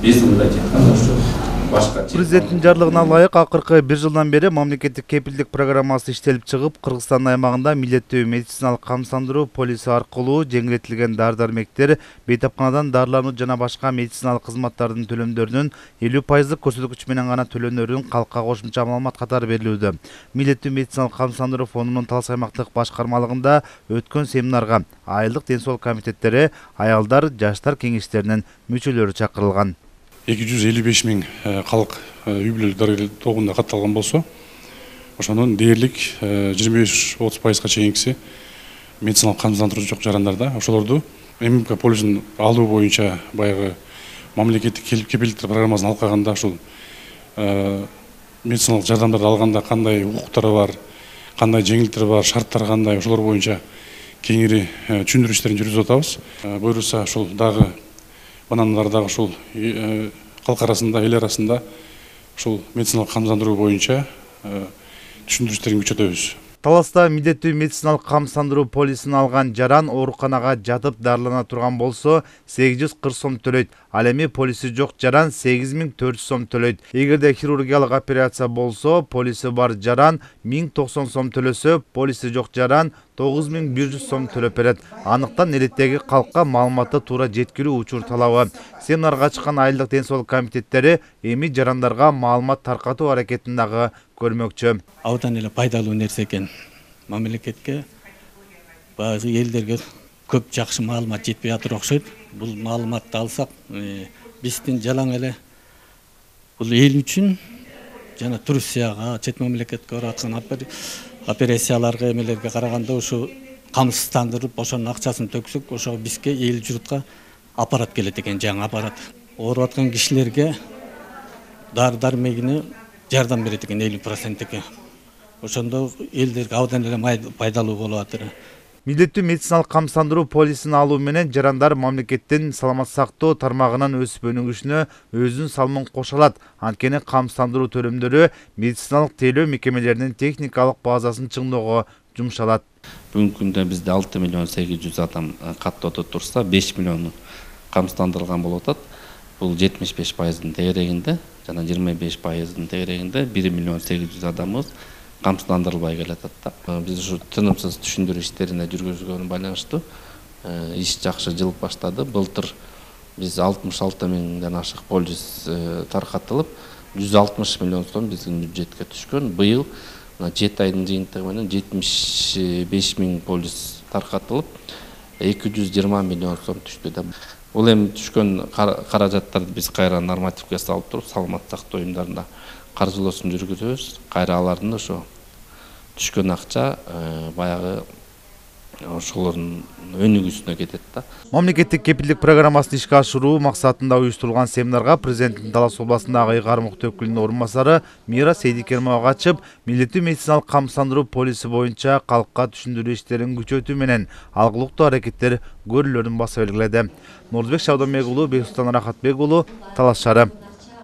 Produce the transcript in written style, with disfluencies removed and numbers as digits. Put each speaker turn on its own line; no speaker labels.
Биз мындай айтканда ушу башка
Президенттин жарлыгына ылайык акыркы 1 жылдан бери мамлекеттик кепилдик программасы иштелип чыгып, Кыргызстан аймагында милдеттүү медициналык камсыздандыруу полиси аркылуу жеңилдетилген дары-дармектер, бейтапканадан дарылануу жана башка медициналык кызматтардын төлөмдөрүнүн 50% көрсөткүч менен гана төлөнөрүн калкка кошумча маалымат катары берилүүдө. Милдеттүү медициналык камсыздандыруу фондунун Талас аймактык башкармалыгында өткөн семинарга айылдык ден соолук комитеттери, аялдар, жаштар кеңештеринин мүчөлөрү чакырылган.
255 миң халык үй бүлөлүк дарыгерлер тобуна катталган болсо, ошонун дээрлик 25-30%га чейинкиси медициналык камсыздандыруу жок жарандарда. Ошолорду ММК полисин алуу боюнча баягы мамлекеттик кепилдиктер программасын алкаганда ушул медициналык жардамдарды алганда кандай укуктары бар, кандай жеңилдиктери бар, шарттары кандай, ошолор боюнча кеңири түшүндүрүү иштерин жүргүзүп атабыз. Буюрса ушул дагы банандардагы ушул калк арасында, эл арасында ушул медициналык камсыздандыруу боюнча түшүндүрүү иштерин күчөтөбүз.
Таласта милдеттүү медициналык камсыздандыруу полисин алган жаран ооруканага жатып дарылана турган болсо 840 сом төлөйт. Ал эми полиси жок жаран 8400 сом төлөйт. Эгерде хирургиялык операция болсо, полиси бар жаран 1090 сом төлөсө, полиси жок жаран 9100 сом төлөп берет. Анықтан элеттеги калкка маалыматты туура жеткирүү учур талабы. Семинарга чыккан айылдык ден соолук комитеттери эми жарандарга маалымат таркатуу аракетин дагы көрмөкчү.
Абдан эле пайдалуу нерсе экен. Мамлекетке баазы элдерге көп жакшы маалымат жетпей атыр окшойт. Бул маалыматты алсак, биздин жалаң эле бул эл үчүн жана Турцияга, чет мамлекетке бараткан операцияларга, эмелерге караганда ушу камсыздандырып, ошонун акчасын төксөк, ошо бизге эл журтка аппарат келет экен, жаңы аппарат. Ооруп аткан кишилерге дары-дармегине жардам берет экен 50%. Ошондо элдерге абдан эле пайдалуу болуп атыр.
Милдеттүү медициналык камсыздандыруу полисин алуу менен жарандар мамлекеттин саламат сактоо тармагынан өсүп өнүгүшүнө өзүнүн салымын кошо алат. Анткени камсыздандыруу төлөмдөрү медициналык тейлөө мекемелеринин техникалык базасын чыңдоого жумшалат.
Бүгүнкү күндө бизде 6 миллион 800 адам каттоодо турса, 5 миллион камсыздандырылган болуп атат. Бул 75%-дын тегерегинде жана 25%-дын тегерегинде 1 миллион 800 адамыбыз камсыздандырылбай келатат да. Биз ушу тынымсыз түшүндүрүү иштерине жүргүзгөнү байланыштуу иш жакшы жылып баштады. Былтыр биз 66 миңден ашык полис таркатылып, 160 миллион сом биздин бюджетке түшкөн. Быйыл 7 айдын жыйынтыгы менен 75 миң полис таркатылып, 220 миллион сом түштү да. Бул эми түшкөн каражаттарды биз кайра нормативге салып туруп, саламат сактоо уюмдарында каржылоосун жүргүзөбүз. Кайра алардын ошо түшкөн акча баягы ошолордун өнүгүүсүнө кетет да.
Мамлекеттик кепилдик программасын ишке ашыруу максатында уюштурулган семинарга президенттин Талас областындагы Ыйгарым Укук өкүлүнүн орун басары Мира Сейдикермова катышып, милдеттүү медициналык камсыздандыруу полиси боюнча калкка түшүндүрүү иштерин күчөтүү менен алгылыктуу аракеттер көрүлөрүн баса белгиледи. Нурбек Шабдамек уулу, Бексултан Рахатбек уулу, Талас шаары.